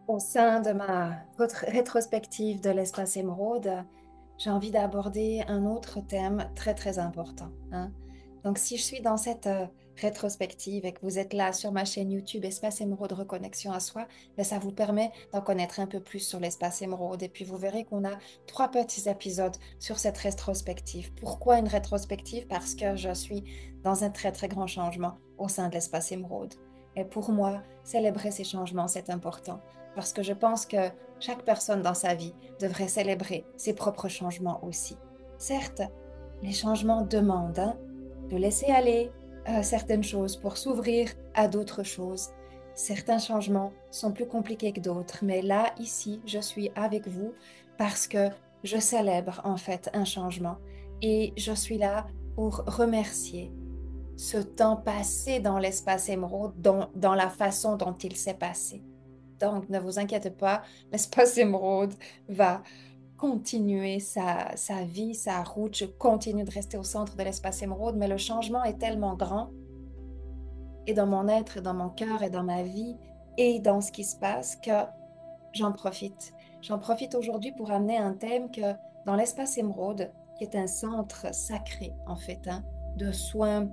Au sein de ma rétrospective de l'espace émeraude, j'ai envie d'aborder un autre thème très très important, hein. Donc si je suis dans cette rétrospective et que vous êtes là sur ma chaîne YouTube Espace Émeraude Reconnexion à soi, ben, ça vous permet d'en connaître un peu plus sur l'espace émeraude. Et puis vous verrez qu'on a trois petits épisodes sur cette rétrospective. Pourquoi une rétrospective? Parce que je suis dans un très très grand changement au sein de l'espace émeraude. Et pour moi, célébrer ces changements, c'est important parce que je pense que chaque personne dans sa vie devrait célébrer ses propres changements aussi. Certes, les changements demandent de laisser aller certaines choses pour s'ouvrir à d'autres choses. Certains changements sont plus compliqués que d'autres, mais là, ici, je suis avec vous parce que je célèbre en fait un changement et je suis là pour remercier ce temps passé dans l'espace émeraude, dans la façon dont il s'est passé. Donc, ne vous inquiétez pas, l'espace émeraude va continuer sa vie, sa route. Je continue de rester au centre de l'espace émeraude, mais le changement est tellement grand, et dans mon être, et dans mon cœur, et dans ma vie, et dans ce qui se passe, que j'en profite. J'en profite aujourd'hui pour amener un thème que dans l'espace émeraude, qui est un centre sacré, en fait, de soins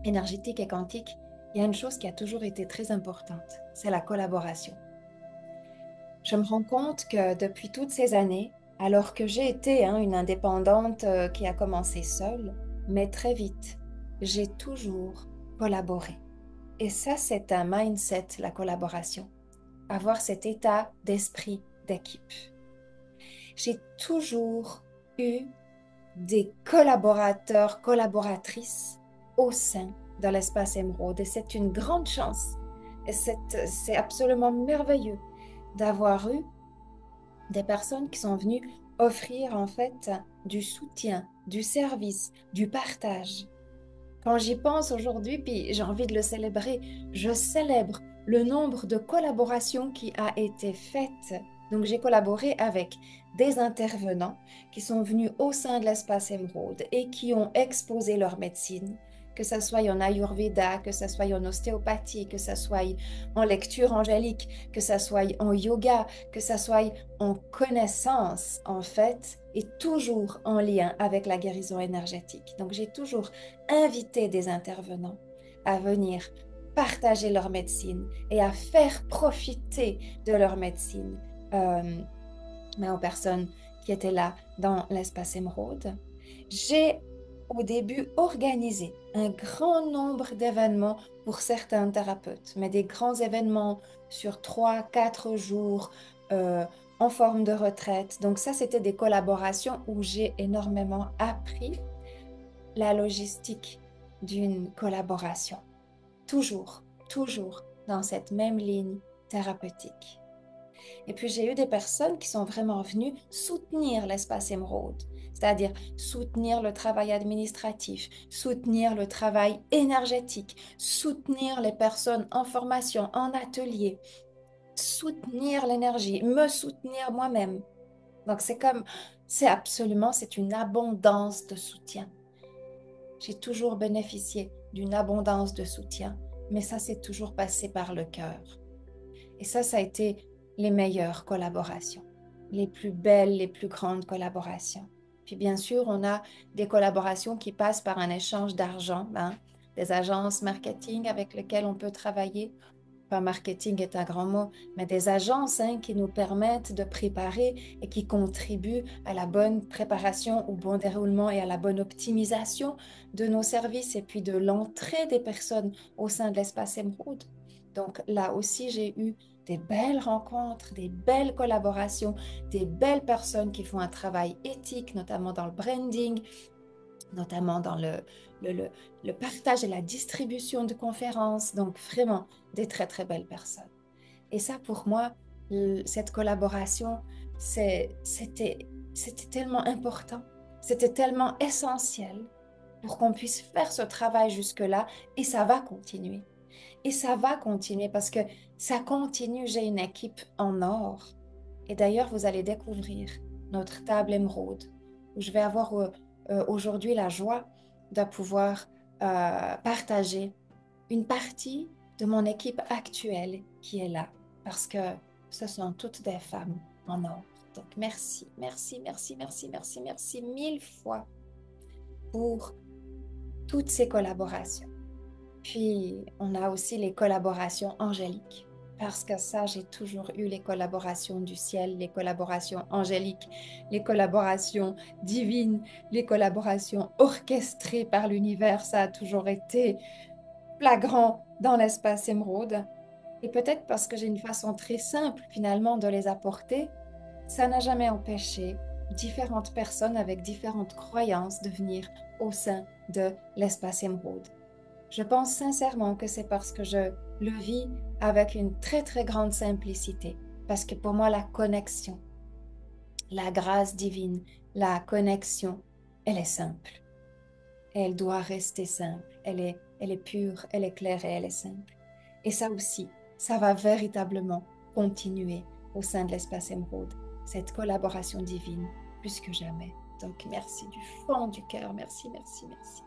énergétiques et quantiques, il y a une chose qui a toujours été très importante, c'est la collaboration. Je me rends compte que depuis toutes ces années, alors que j'ai été une indépendante qui a commencé seule, mais très vite, j'ai toujours collaboré. Et ça, c'est un mindset, la collaboration. Avoir cet état d'esprit d'équipe. J'ai toujours eu des collaborateurs, collaboratrices au sein de l'espace émeraude. Et c'est une grande chance. Et c'est absolument merveilleux d'avoir eu des personnes qui sont venues offrir en fait du soutien, du service, du partage. Quand j'y pense aujourd'hui, puis j'ai envie de le célébrer, je célèbre le nombre de collaborations qui a été faite. Donc j'ai collaboré avec des intervenants qui sont venus au sein de l'espace émeraude et qui ont exposé leur médecine, que ce soit en Ayurveda, que ce soit en ostéopathie, que ce soit en lecture angélique, que ce soit en yoga, que ce soit en connaissance en fait, et toujours en lien avec la guérison énergétique. Donc j'ai toujours invité des intervenants à venir partager leur médecine et à faire profiter de leur médecine euh, mais aux personnes qui étaient là dans l'espace émeraude. J'ai au début organisé un grand nombre d'événements pour certains thérapeutes, mais des grands événements sur 3, 4 jours en forme de retraite. Donc ça, c'était des collaborations où j'ai énormément appris la logistique d'une collaboration. Toujours, toujours dans cette même ligne thérapeutique. Et puis j'ai eu des personnes qui sont vraiment venues soutenir l'espace émeraude, c'est-à-dire soutenir le travail administratif, soutenir le travail énergétique, soutenir les personnes en formation, en atelier, soutenir l'énergie, me soutenir moi-même. Donc c'est une abondance de soutien. J'ai toujours bénéficié d'une abondance de soutien, mais ça s'est toujours passé par le cœur. Et ça a été les meilleures collaborations, les plus belles, les plus grandes collaborations. Puis bien sûr, on a des collaborations qui passent par un échange d'argent, des agences marketing avec lesquelles on peut travailler. Pas marketing est un grand mot, mais des agences qui nous permettent de préparer et qui contribuent à la bonne préparation, au bon déroulement et à la bonne optimisation de nos services et puis de l'entrée des personnes au sein de l'espace émeraude. Donc là aussi, j'ai eu des belles rencontres, des belles collaborations, des belles personnes qui font un travail éthique, notamment dans le branding, notamment dans le, le- le partage et la distribution de conférences. Donc vraiment des très, très belles personnes. Et ça, pour moi, cette collaboration, c'était tellement important, c'était tellement essentiel pour qu'on puisse faire ce travail jusque-là et ça va continuer. Et ça va continuer parce que ça continue. J'ai une équipe en or. Et d'ailleurs, vous allez découvrir notre table émeraude où je vais avoir aujourd'hui la joie de pouvoir partager une partie de mon équipe actuelle qui est là. Parce que ce sont toutes des femmes en or. Donc merci, merci, merci, merci, merci, merci mille fois pour toutes ces collaborations. Puis, on a aussi les collaborations angéliques, parce que ça, j'ai toujours eu les collaborations du ciel, les collaborations angéliques, les collaborations divines, les collaborations orchestrées par l'univers. Ça a toujours été flagrant dans l'espace émeraude. Et peut-être parce que j'ai une façon très simple finalement de les apporter, ça n'a jamais empêché différentes personnes avec différentes croyances de venir au sein de l'espace émeraude. Je pense sincèrement que c'est parce que je le vis avec une très très grande simplicité. Parce que pour moi, la connexion, la grâce divine, la connexion, elle est simple. Elle doit rester simple. Elle est pure, elle est claire et elle est simple. Et ça aussi, ça va véritablement continuer au sein de l'espace émeraude, cette collaboration divine, plus que jamais. Donc merci du fond du cœur. Merci, merci, merci.